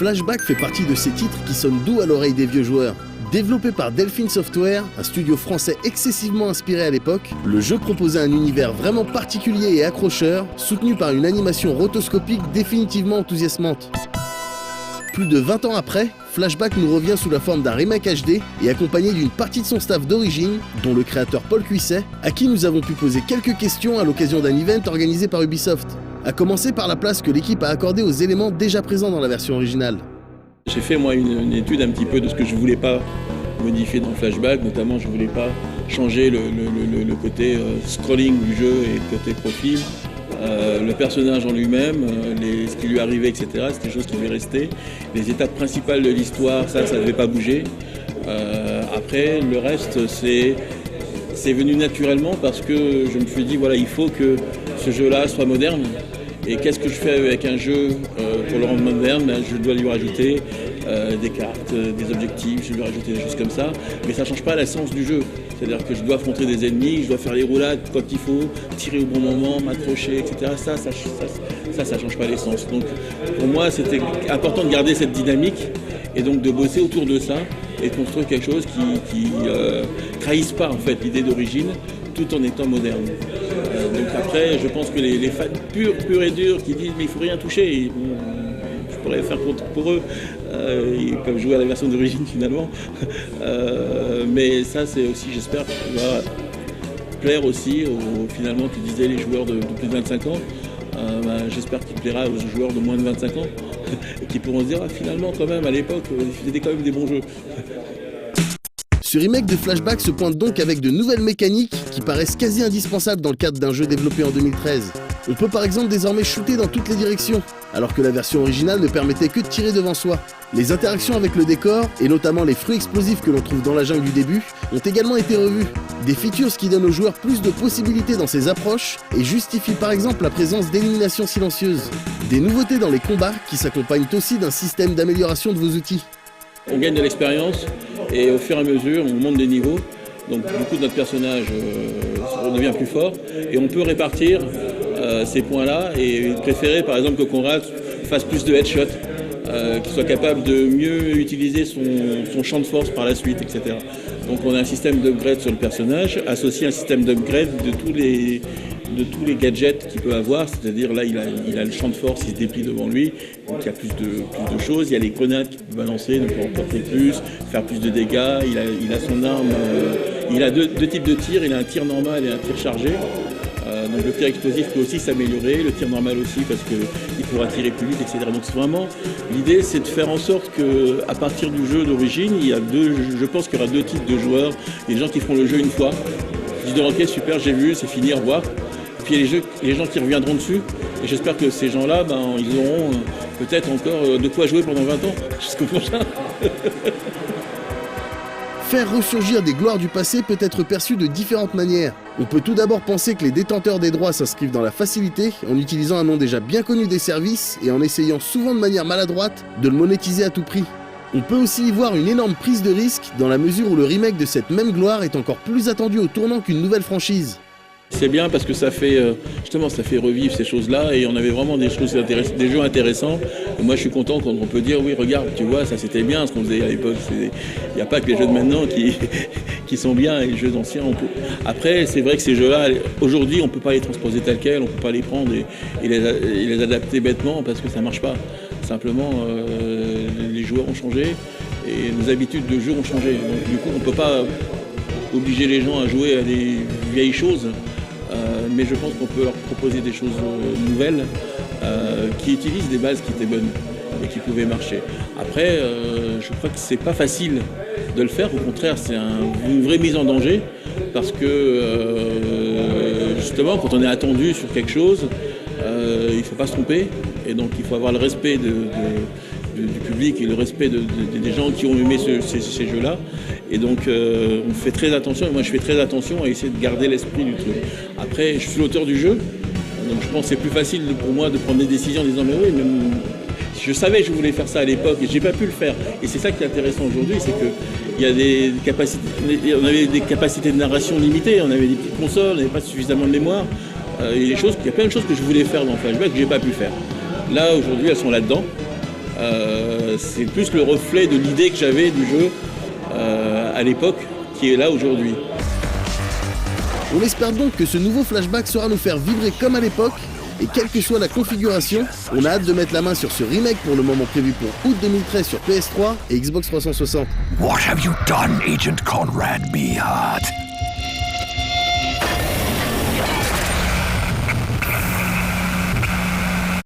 Flashback fait partie de ces titres qui sonnent doux à l'oreille des vieux joueurs. Développé par Delphine Software, un studio français excessivement inspiré à l'époque, le jeu proposait un univers vraiment particulier et accrocheur, soutenu par une animation rotoscopique définitivement enthousiasmante. Plus de 20 ans après, Flashback nous revient sous la forme d'un remake HD et accompagné d'une partie de son staff d'origine, dont le créateur Paul Cuisset, à qui nous avons pu poser quelques questions à l'occasion d'un event organisé par Ubisoft. À commencer par la place que l'équipe a accordée aux éléments déjà présents dans la version originale. J'ai fait moi une étude un petit peu de ce que je voulais pas modifier dans Flashback, notamment je voulais pas changer le côté scrolling du jeu et le côté profil. Le personnage en lui-même, ce qui lui arrivait, etc., c'était des choses qui devaient rester. Les étapes principales de l'histoire, ça ne devait pas bouger. Après, le reste, c'est venu naturellement parce que je me suis dit, voilà, il faut que ce jeu-là soit moderne. Et qu'est-ce que je fais avec un jeu pour le rendre moderne? Je dois lui rajouter des cartes, des objectifs, je dois lui rajouter des choses comme ça. Mais ça ne change pas l'essence du jeu. C'est-à-dire que je dois affronter des ennemis, je dois faire les roulades quand il faut, tirer au bon moment, m'accrocher, etc. Ça change pas l'essence. Donc pour moi, c'était important de garder cette dynamique et donc de bosser autour de ça et de construire quelque chose qui trahisse pas en fait l'idée d'origine, tout en étant moderne. Donc après, je pense que les fans purs et durs qui disent mais il faut rien toucher, je pourrais faire pour eux, ils peuvent jouer à la version d'origine finalement. Mais ça c'est aussi, j'espère, va plaire aussi finalement, tu disais les joueurs de plus de 25 ans. J'espère qu'il plaira aux joueurs de moins de 25 ans et qui pourront se dire finalement quand même à l'époque c'était quand même des bons jeux. Ce remake de Flashback se pointe donc avec de nouvelles mécaniques qui paraissent quasi indispensables dans le cadre d'un jeu développé en 2013. On peut par exemple désormais shooter dans toutes les directions, alors que la version originale ne permettait que de tirer devant soi. Les interactions avec le décor, et notamment les fruits explosifs que l'on trouve dans la jungle du début, ont également été revus. Des features qui donnent aux joueurs plus de possibilités dans ces approches et justifient par exemple la présence d'éliminations silencieuses. Des nouveautés dans les combats qui s'accompagnent aussi d'un système d'amélioration de vos outils. On gagne de l'expérience et au fur et à mesure on monte des niveaux, donc du coup notre personnage devient plus fort et on peut répartir ces points-là et préférer par exemple que Conrad fasse plus de headshots, qu'il soit capable de mieux utiliser son champ de force par la suite, etc. Donc on a un système d'upgrade sur le personnage, associé à un système d'upgrade de tous les gadgets qu'il peut avoir, c'est-à-dire là il a le champ de force, il se déplie devant lui, donc il y a plus de choses, il y a les grenades qu'il peut balancer, donc pour emporter plus, faire plus de dégâts, il a son arme, il a deux types de tirs, il a un tir normal et un tir chargé. Donc le tir explosif peut aussi s'améliorer, le tir normal aussi parce qu'il pourra tirer plus vite, etc. Donc c'est vraiment, l'idée c'est de faire en sorte qu'à partir du jeu d'origine, je pense qu'il y aura deux types de joueurs, les gens qui feront le jeu une fois, qui disent ok super j'ai vu, c'est fini, au revoir. Puis il y a les gens qui reviendront dessus et j'espère que ces gens-là, ils auront peut-être encore de quoi jouer pendant 20 ans jusqu'au prochain. Faire ressurgir des gloires du passé peut être perçu de différentes manières. On peut tout d'abord penser que les détenteurs des droits s'inscrivent dans la facilité en utilisant un nom déjà bien connu des services et en essayant souvent de manière maladroite de le monétiser à tout prix. On peut aussi y voir une énorme prise de risque dans la mesure où le remake de cette même gloire est encore plus attendu au tournant qu'une nouvelle franchise. C'est bien parce que ça fait revivre ces choses-là et on avait vraiment des jeux intéressants. Et moi je suis content quand on peut dire oui regarde tu vois ça c'était bien ce qu'on faisait à l'époque. Il n'y a pas que les jeux de maintenant qui sont bien et les jeux anciens on peut. Après c'est vrai que ces jeux-là aujourd'hui on ne peut pas les transposer tels quels, on ne peut pas les prendre et les adapter bêtement parce que ça ne marche pas. Simplement les joueurs ont changé et nos habitudes de jeu ont changé. Donc du coup on ne peut pas obliger les gens à jouer à des vieilles choses. Mais je pense qu'on peut leur proposer des choses nouvelles qui utilisent des bases qui étaient bonnes et qui pouvaient marcher. Après, je crois que c'est pas facile de le faire. Au contraire, c'est une vraie mise en danger parce que justement, quand on est attendu sur quelque chose, il ne faut pas se tromper et donc il faut avoir le respect du public et le respect des gens qui ont aimé ces jeux-là. Et donc on fait très attention, et moi je fais très attention à essayer de garder l'esprit du truc. Après, je suis l'auteur du jeu, donc je pense que c'est plus facile pour moi de prendre des décisions en disant mais oui, mais je savais que je voulais faire ça à l'époque et j'ai pas pu le faire. Et c'est ça qui est intéressant aujourd'hui, c'est que il y a on avait des capacités de narration limitées, on avait des petites consoles, on n'avait pas suffisamment de mémoire. Il y a plein de choses que je voulais faire dans Flashback que j'ai pas pu faire. Là aujourd'hui elles sont là-dedans. c'est plus le reflet de l'idée que j'avais du jeu à l'époque qui est là aujourd'hui. On espère donc que ce nouveau flashback saura nous faire vibrer comme à l'époque, et quelle que soit la configuration, on a hâte de mettre la main sur ce remake pour le moment prévu pour août 2013 sur PS3 et Xbox 360. What have you done, Agent Conrad Beehart?